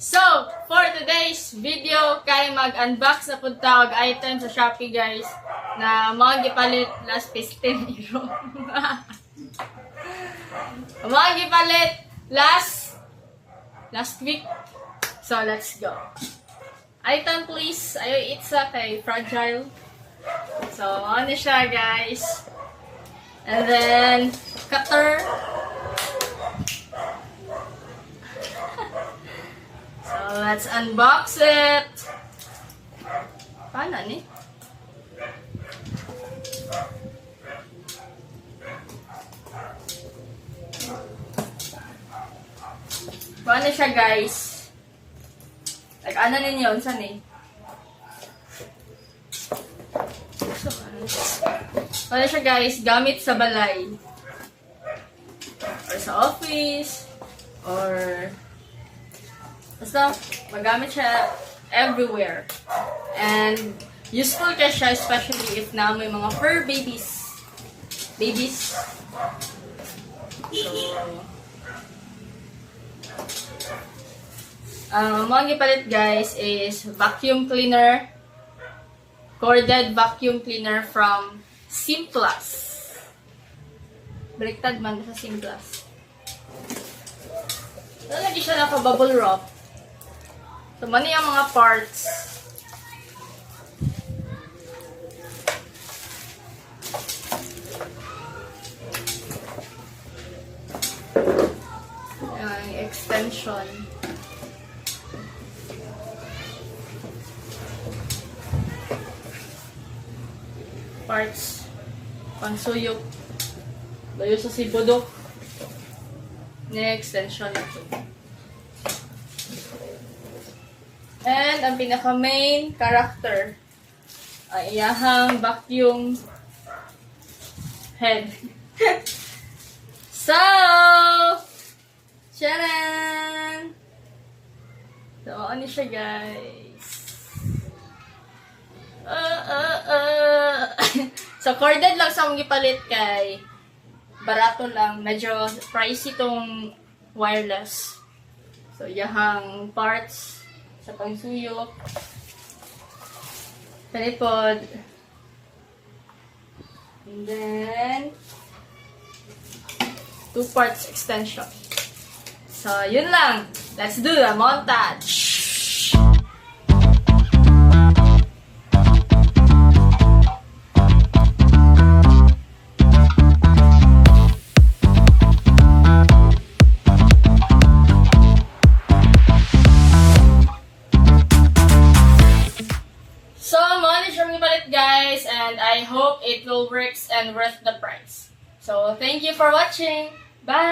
So, for today's video, kay mag-unbox na punta og item sa Shopee, guys, na mga gipalit last 15 euro. Mga gipalit last week. So, let's go. Item, please. Ayaw itsa kay fragile. So, ano siya, guys. And then, cutter. So, let's unbox it. Paano ni? Paano siya, guys? Like, ano ninyo? Saan eh? Paano siya, guys? Gamit sa balay. Or sa office. Or basta, magamit siya everywhere. And useful ka siya, especially if na may mga fur babies. So, mga gipalit, guys, is vacuum cleaner. Corded vacuum cleaner from SIMPLUS. Baliktad man sa SIMPLUS. So, lagi siya naka-bubble wrap. So, mani ang mga parts. Ang extension. Parts. Pansuyok. Layo sa sibodok. Extension ito. And ang pinaka-main character ay iyahang vacuum head. So, charan! So, ano siya, guys? So, corded lang sa mong gipalit kay barato lang. Medyo pricey tong wireless. So, yahang parts sa pangsuyok. Tripod. And then, 2 parts extension. So, yun lang. Let's do the montage. So, manage yung palit, guys, and I hope it will work and worth the price. So, thank you for watching. Bye!